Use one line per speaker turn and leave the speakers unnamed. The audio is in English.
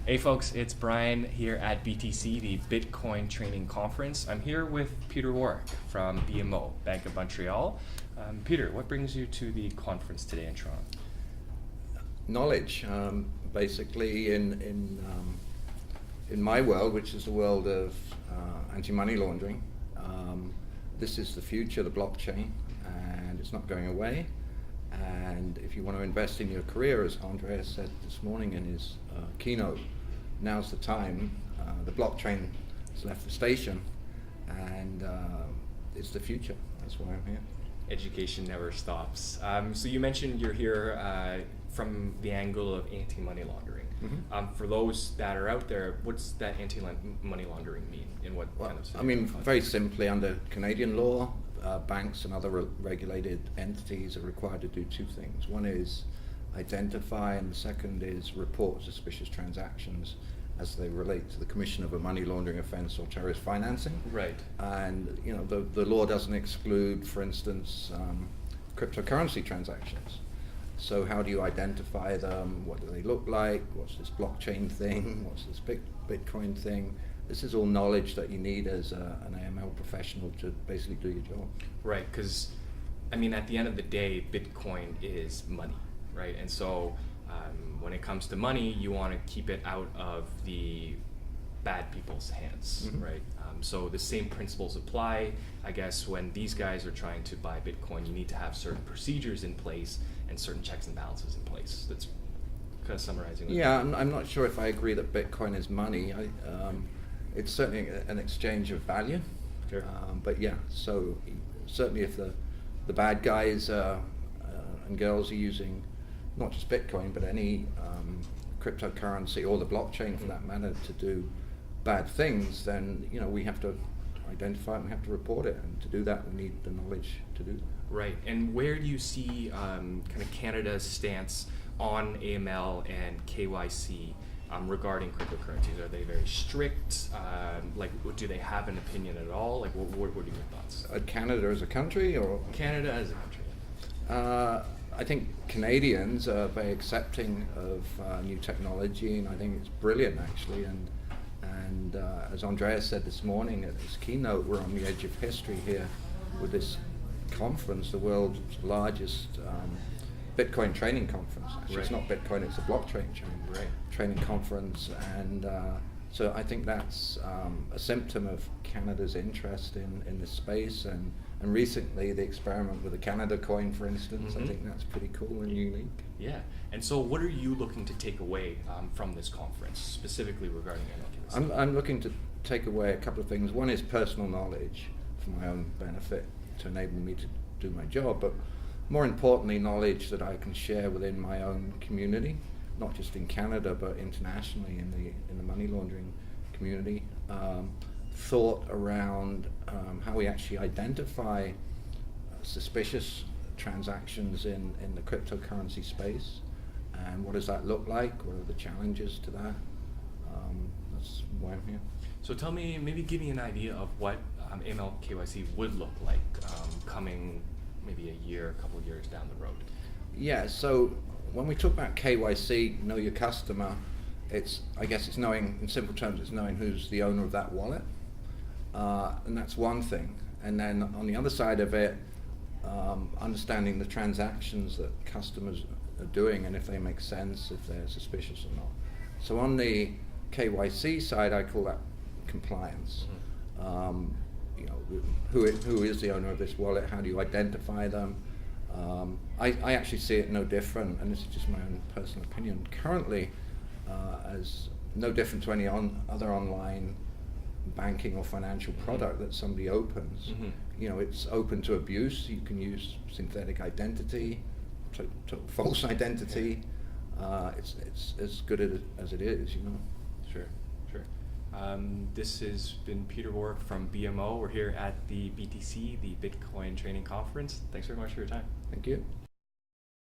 Hey folks, it's Brian here at BTC, the Bitcoin Training Conference. I'm here with Peter Warrack from BMO, Bank of Montreal. Peter, what brings you to the conference today in Toronto?
Knowledge, basically in my world, which is the world of anti-money laundering. This is the future, the blockchain, and it's not going away. And if you want to invest in your career, as Andreas said this morning in his keynote, now's the time. The blockchain has left the station, and it's the future. That's why I'm here.
Education never stops. So you mentioned you're here from the angle of anti-money laundering.
Mm-hmm.
For those that are out there, what's that anti-money laundering mean? In what kind of
I mean, very simply, under Canadian law, banks and other regulated entities are required to do two things. One is identify, and the second is report suspicious transactions as they relate to the commission of a money laundering offense or terrorist financing.
Right.
And you know, the law doesn't exclude, for instance, cryptocurrency transactions. So how do you identify them? What do they look like? What's this blockchain thing? What's this Bitcoin thing? This is all knowledge that you need as an AML professional to basically do your job.
Right, because I mean, at the end of the day, Bitcoin is money, right? And so when it comes to money, you want to keep it out of the bad people's hands,
Mm-hmm.
right? So the same principles apply. I guess when these guys are trying to buy Bitcoin, you need to have certain procedures in place and certain checks and balances in place. That's kind of summarizing.
Yeah, I'm not sure if I agree that Bitcoin is money. It's certainly an exchange of value.
Sure.
But yeah, so certainly if the bad guys and girls are using not just Bitcoin but any cryptocurrency or the blockchain for that matter to do bad things, then you know we have to identify it and we have to report it, and to do that we need the knowledge to do that.
Right, and where do you see kind of Canada's stance on AML and KYC regarding cryptocurrencies? Are they very strict? Like, do they have an opinion at all? Like, what are your thoughts?
Canada as a country, or
Canada as a country.
I think Canadians are very accepting of new technology, and I think it's brilliant actually. And as Andreas said this morning at his keynote, we're on the edge of history here with this conference, the world's largest Bitcoin training conference. Actually,
Right.
It's not Bitcoin; it's a blockchain training conference, and so I think that's a symptom of Canada's interest in this space. And recently, the experiment with the Canada coin, for instance, I think that's pretty cool and unique.
Yeah, and so what are you looking to take away from this conference, specifically regarding AML?
I'm looking to take away a couple of things. One is personal knowledge for my own benefit to enable me to do my job, but more importantly, knowledge that I can share within my own community, not just in Canada but internationally in the money laundering community. Thought around how we actually identify suspicious transactions in the cryptocurrency space, and what does that look like? What are the challenges to that? That's why I'm here.
So tell me, maybe give me an idea of what AML KYC would look like coming maybe a couple of years down the road.
Yeah, so when we talk about KYC, know your customer, I guess it's knowing, in simple terms, it's knowing who's the owner of that wallet. And that's one thing. And then on the other side of it, understanding the transactions that customers are doing and if they make sense, if they're suspicious or not. So on the KYC side, I call that compliance. You know, who is the owner of this wallet? How do you identify them? I actually see it no different, and this is just my own personal opinion, currently as no different to any other online banking or financial product that somebody opens. You know, it's open to abuse. You can use synthetic identity, to false identity. It's as good as it is, you know.
Sure. This has been Peter Warrack from BMO. We're here at the BTC, the Bitcoin Training Conference. Thanks very much for your time.
Thank you.